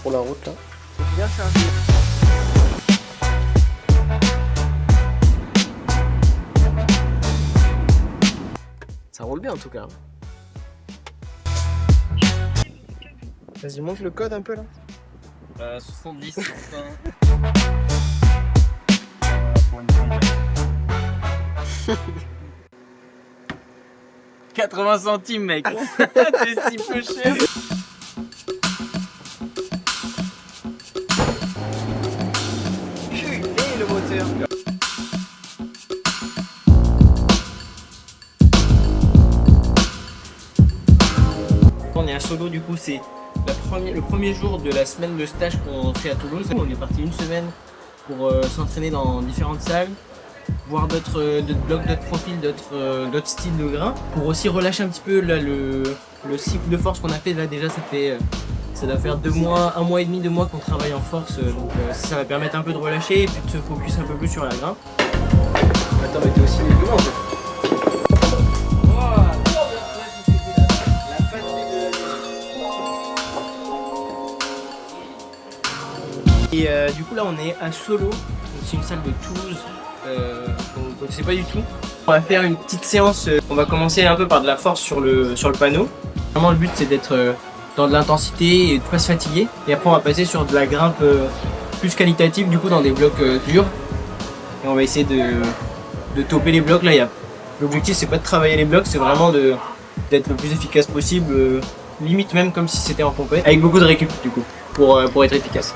pour la route là. C'est bien chargé. Ça roule bien en tout cas. Vas-y, montre le code un peu là. 70. 80 centimes, mec. C'est si peu cher. Et le moteur. On est à Solo, du coup, c'est le premier jour de la semaine de stage qu'on fait à Toulouse. On est parti une semaine pour s'entraîner dans différentes salles, voir d'autres blocs, d'autres profils, d'autres styles de grains, pour aussi relâcher un petit peu là, le cycle de force qu'on a fait. Là déjà ça doit faire 2 mois, 1 mois et demi, 2 mois qu'on travaille en force, donc ça va permettre un peu de relâcher et puis de se focus un peu plus sur la grain. Attends, mais t'es aussi élégant en fait. Et du coup là on est à Solo, c'est une salle de Toulouse qu'on ne sait pas du tout. On va faire une petite séance, on va commencer un peu par de la force sur le panneau. Vraiment le but c'est d'être dans de l'intensité et de ne pas se fatiguer. Et après on va passer sur de la grimpe plus qualitative du coup dans des blocs durs. Et on va essayer de toper les blocs. Là l'objectif c'est pas de travailler les blocs, c'est vraiment d'être le plus efficace possible, limite même comme si c'était en pompette, avec beaucoup de récup du coup. Pour être efficace.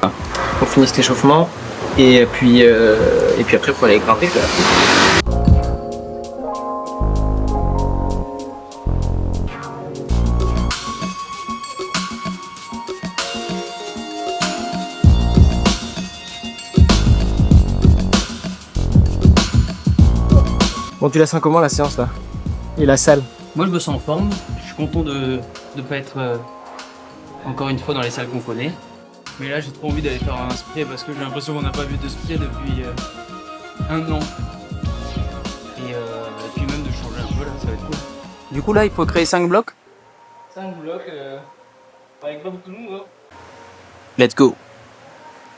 On finit cet échauffement et puis après pour aller grimper. Bon, tu la sens comment la séance là? Et la salle? Moi je me sens en forme, je suis content de ne pas être encore une fois dans les salles qu'on connaît. Mais là j'ai trop envie d'aller faire un spray parce que j'ai l'impression qu'on n'a pas vu de spray depuis 1 an. Et puis même de changer un peu là, ça va être cool. Du coup là il faut créer 5 blocs. 5 blocs, avec pas beaucoup de monde. Let's go.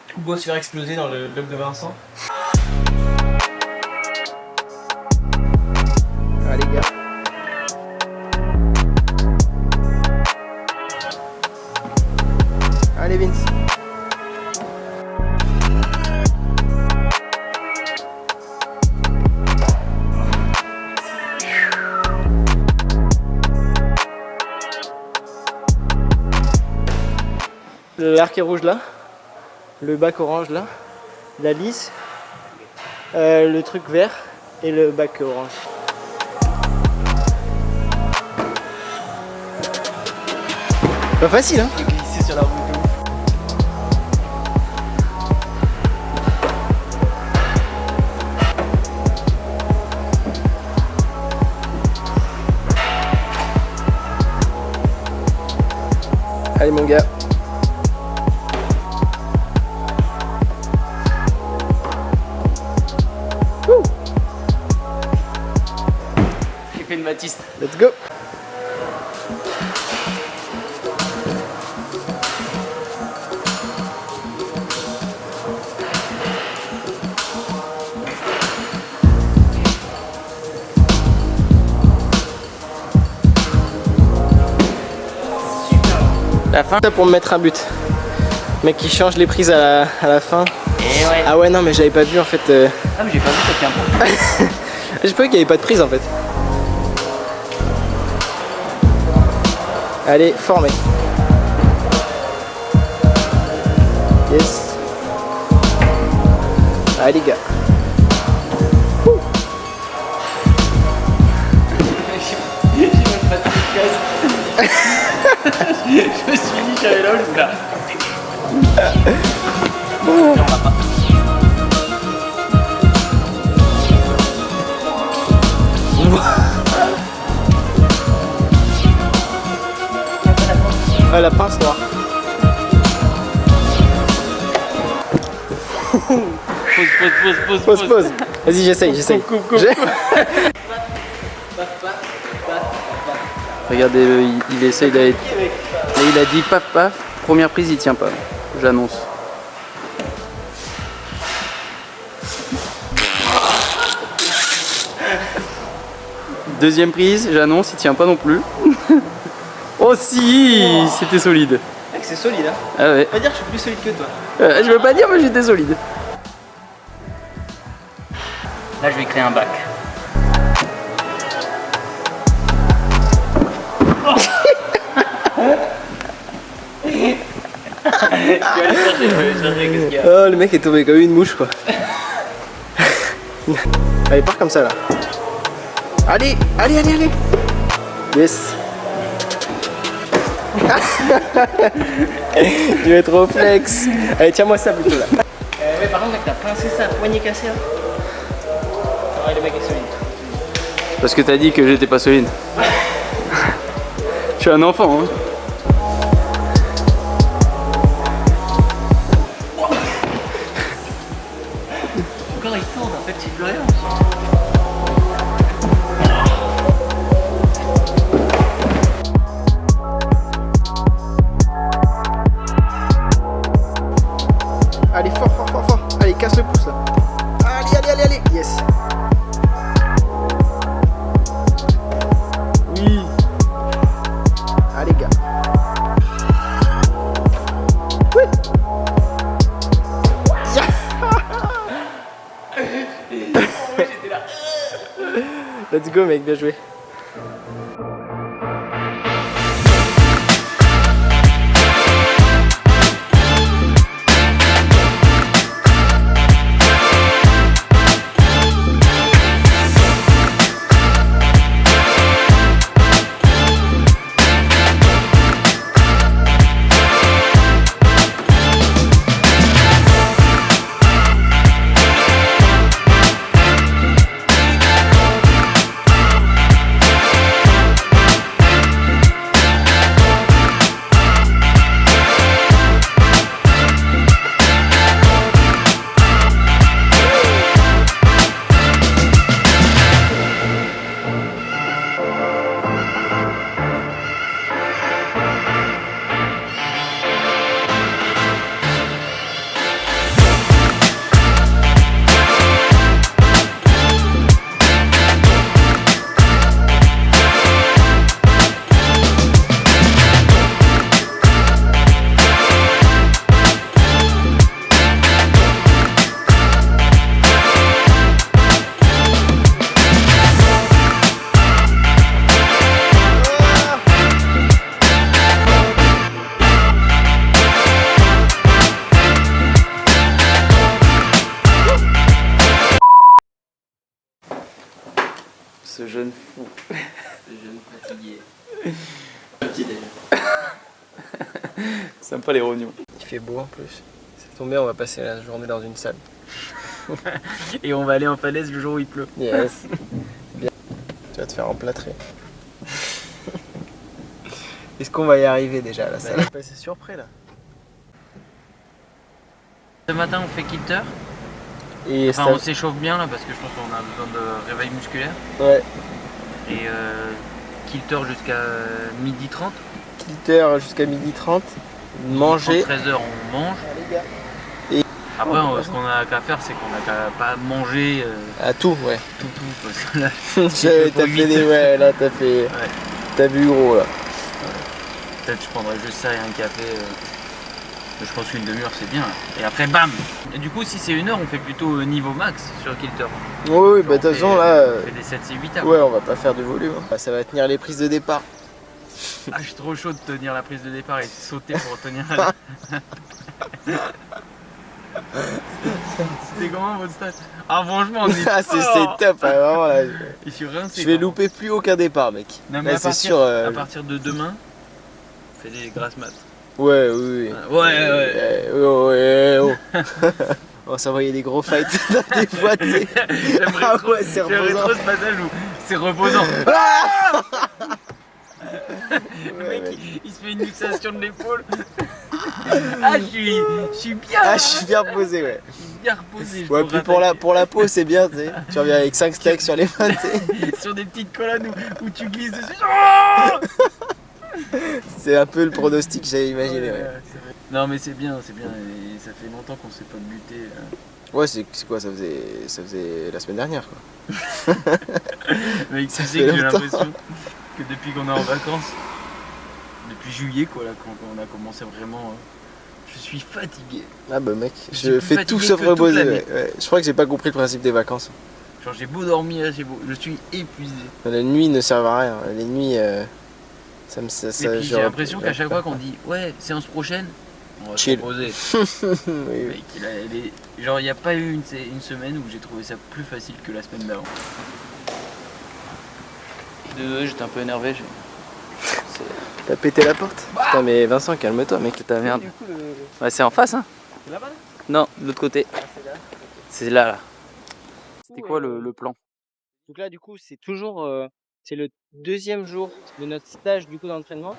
Tout beau se faire exploser dans le bloc de Vincent. Allez les gars. Allez Vince. L'arc est rouge là, le bac orange là, la lisse, le truc vert et le bac orange. Pas facile hein. Glisser sur la route. Allez mon gars. J'ai fait une Baptiste. Let's go. La fin pour me mettre un but. Mec qui change les prises à la fin. Et ouais. Ah ouais non mais j'avais pas vu en fait. Ah mais j'ai pas vu ça tient pas. J'ai pas vu qu'il y avait pas de prise en fait. Allez, fort mec. Yes. Allez les gars. J'ai même pas de case. Je me suis dit j'avais là où je là. On va pas. Ah, la pince noire. Pause. Vas-y, j'essaye. Coupe. Regardez, il essaye d'aller. Et il a dit paf paf. Première prise, il tient pas, j'annonce. Deuxième prise, j'annonce, il tient pas non plus. Oh si, c'était solide. Mec, c'est solide, hein. Ah ouais. Pas dire que je suis plus solide que toi. Je veux pas dire, mais j'étais solide. Là, je vais créer un bac. Oh, le mec est tombé comme une mouche, quoi. Allez, pars comme ça, là. Allez, allez, allez, allez. Yes. Tu es trop flex. Allez, tiens-moi ça plutôt, là. Ouais, par contre, mec, t'as pincé ça, poignet cassé, là. Ouais, le mec est solide. Parce que t'as dit que j'étais pas solide. Je suis un enfant, hein. Encore il tourne, en fait, c'est plus rien. Allez, fort, fort, fort, fort. Allez, casse le pouce, là. Allez, allez, allez, allez. Yes. Oui. Allez, gars. Oui. Let's go, mec, bien joué. Ce jeune fou. Ce jeune fatigué. Petit Sympa les rognons. Il fait beau en plus. C'est tombé, on va passer la journée dans une salle. Et on va aller en falaise le jour où il pleut. Yes. Bien. Tu vas te faire emplâtrer. Est-ce qu'on va y arriver déjà à la salle? C'est surpris là. Ce matin, on fait kilter. Et Enfin, on s'échauffe bien là parce que je pense qu'on a besoin de réveil musculaire. Ouais. Et kilter jusqu'à 12h30. Kilter jusqu'à 12h30. Manger. 13h, on mange. Les gars. Et Après, ce qu'on a qu'à faire, c'est qu'on a qu'à pas manger à tout, ouais. tout. Parce que là, T'as fait des. Ouais, là t'as fait. Ouais. T'as vu gros là. Peut-être je prendrais juste ça et un café. Je pense qu'une demi-heure c'est bien. Et après, bam! Et du coup, si c'est 1 heure, on fait plutôt niveau max sur kilter. Oui, bah de toute façon là. On fait des 7 et 8 heures. Ouais, on va pas faire de volume. Ça va tenir les prises de départ. Ah, je suis trop chaud de tenir la prise de départ et sauter pour tenir la... C'était comment votre stage? Ah franchement on est... Ah, c'est top, hein, vraiment là. Je suis rincé. Je vais louper plus aucun départ, mec. Non, mais là, c'est sûr. à partir de demain, on fait des grasses maths. Ouais, oui. Ouais. Oh. On va s'envoyer des gros fights dans des boîtes. Ah ouais, c'est J'aimerais reposant. trop ce passage où c'est reposant. Le mec il se fait une luxation de l'épaule. Ah je suis bien. Ah, je suis bien reposé, ouais. Je suis bien reposé. Ouais, puis pour la peau, c'est bien, tu sais. Tu reviens avec 5 steaks sur les mains, tu sais. Sur des petites collades où tu glisses dessus. Oh C'est un peu le pronostic que j'avais imaginé. Ouais, Non mais c'est bien, et ça fait longtemps qu'on s'est pas buté. ouais c'est quoi, ça faisait la semaine dernière quoi. Mec, Ça tu sais fait que j'ai longtemps. l'impression que depuis qu'on est en vacances, depuis juillet quoi, là, quand on a commencé vraiment, je suis fatigué. Ah bah mec, Je suis je plus fais tout fatigué sauf que toute reposer. l'année. Ouais. Je crois que j'ai pas compris le principe des vacances. Genre j'ai beau dormir, je suis épuisé. Les nuits ne servent à rien. Les nuits, ça me... Ça, Et puis j'ai l'impression qu'à chaque fois qu'on dit ouais, séance prochaine, on va se Chill. reposer. oui. Mec, genre il n'y a pas eu une semaine où j'ai trouvé ça plus facile que la semaine d'avant. Désolé, j'étais un peu énervé. T'as pété la porte? Putain mais Vincent, calme-toi mec. Ta merde. Ouais, c'est en face, hein? C'est là-bas là? Non, de l'autre côté. Ah, c'est là. C'est là, là. C'était quoi le plan? Donc là, du coup, c'est toujours c'est le deuxième jour de notre stage du coup d'entraînement.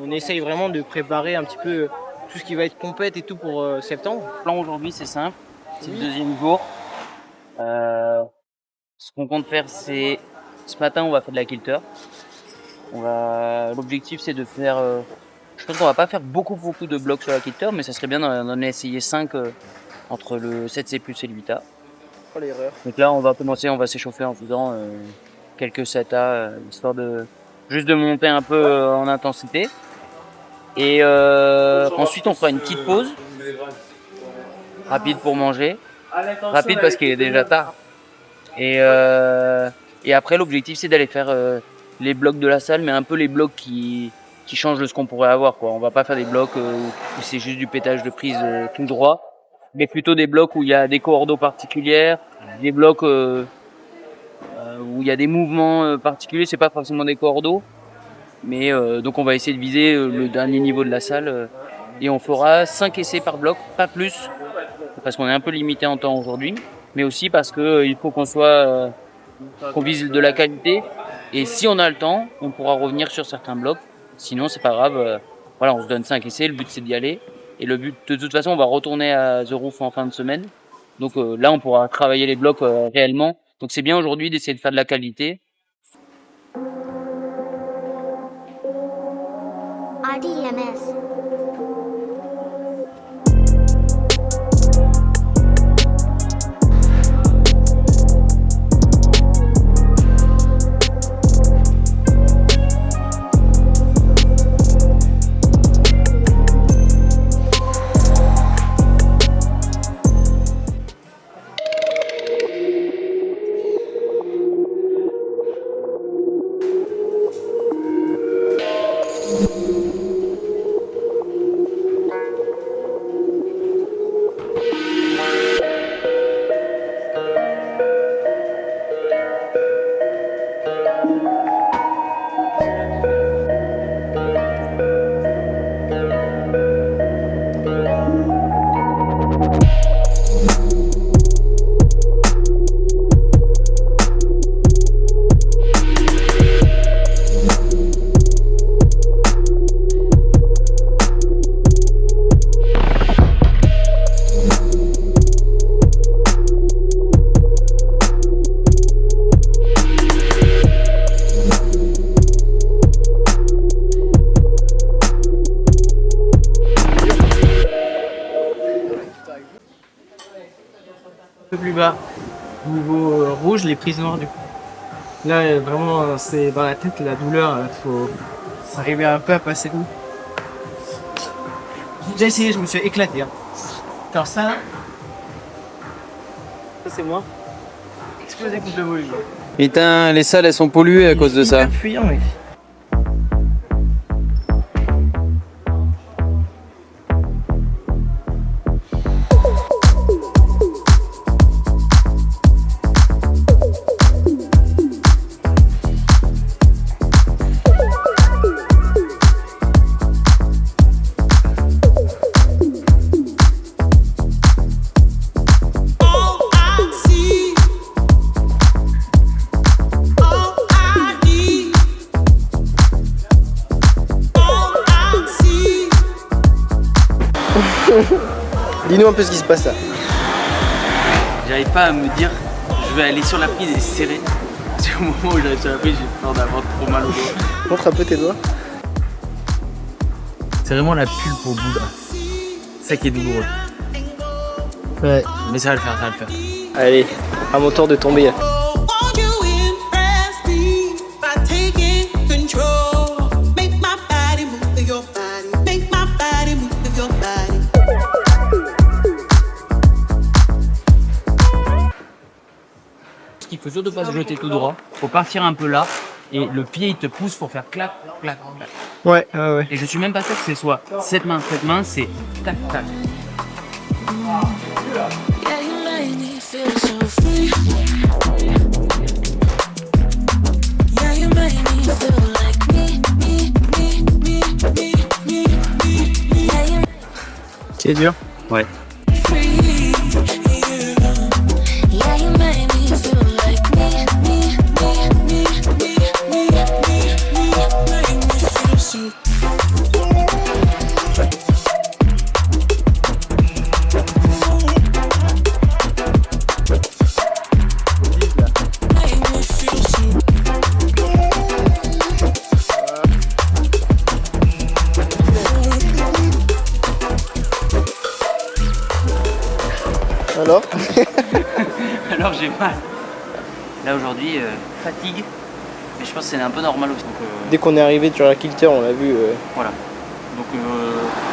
On essaye vraiment de préparer un petit peu tout ce qui va être compète et tout pour septembre. Le plan aujourd'hui, c'est simple. C'est le deuxième jour. Ce qu'on compte faire, c'est ce matin, on va faire de la kilter. L'objectif, c'est de faire. Je pense qu'on va pas faire beaucoup de blocs sur la kilter, mais ça serait bien d'en essayer 5 entre le 7C+ et le 8A. Oh l'erreur. Donc là, on va commencer, on va s'échauffer en faisant quelques 7A, histoire de juste de monter un peu en intensité. Et ensuite, on fera une petite pause, rapide pour manger, rapide parce qu'il est déjà tard. Et après, l'objectif, c'est d'aller faire les blocs de la salle, mais un peu les blocs qui changent de ce qu'on pourrait avoir, quoi. On va pas faire des blocs où c'est juste du pétage de prise tout droit, mais plutôt des blocs où il y a des coordos particulières, des blocs où il y a des mouvements particuliers. C'est pas forcément des coordos, mais donc on va essayer de viser le dernier niveau de la salle et on fera 5 essais par bloc, pas plus, parce qu'on est un peu limité en temps aujourd'hui, mais aussi parce que il faut qu'on vise de la qualité. Et si on a le temps, on pourra revenir sur certains blocs. Sinon, c'est pas grave. Voilà, on se donne 5 essais. Le but, c'est d'y aller. Et le but, de toute façon, on va retourner à The Roof en fin de semaine. Donc là, on pourra travailler les blocs réellement. Donc c'est bien aujourd'hui d'essayer de faire de la qualité. RDMS. Un peu plus bas, niveau rouge, les prises noires du coup. Là vraiment c'est dans la tête la douleur, faut arriver un peu à passer où. J'ai déjà essayé, je me suis éclaté. Hein. Alors ça c'est moi. Explosé contre le volume. Putain, les salles elles sont polluées à cause de ça. Fuyant, mais... Dis-nous un peu ce qui se passe là. J'arrive pas à me dire, je vais aller sur la prise et serrer. Parce qu'au moment où j'arrive sur la prise, j'ai peur d'avoir trop mal au doigt. Montre un peu tes doigts. C'est vraiment la pulpe au bout là. C'est ça qui est douloureux. Ouais. Mais ça va le faire, ça va le faire. Allez, à mon tour de tomber. Won't you impress me by taking control? Make my body move with your body. Make my body move with your body. Il faut surtout pas se jeter tout droit. Faut partir un peu là. Et le pied il te pousse pour faire clac, clac, clac. Ouais, ouais, ouais. Et je suis même pas sûr que ce soit cette main, c'est tac, tac. Yeah, you make me feel so free. Yeah, you make me feel like me. Yeah, you C'est dur. Ouais. free. Yeah, you make me feel like me. Make me feel so. Make me feel so. Alors Alors j'ai mal. Là aujourd'hui, fatigue. Mais je pense que c'est un peu normal aussi. Donc, Dès qu'on est arrivé sur la Kilter, on l'a vu. voilà. Donc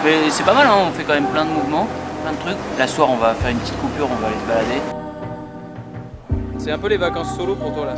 mais c'est pas mal, hein, on fait quand même plein de mouvements, plein de trucs. La soir on va faire une petite coupure, on va aller se balader. C'est un peu les vacances solo pour toi là.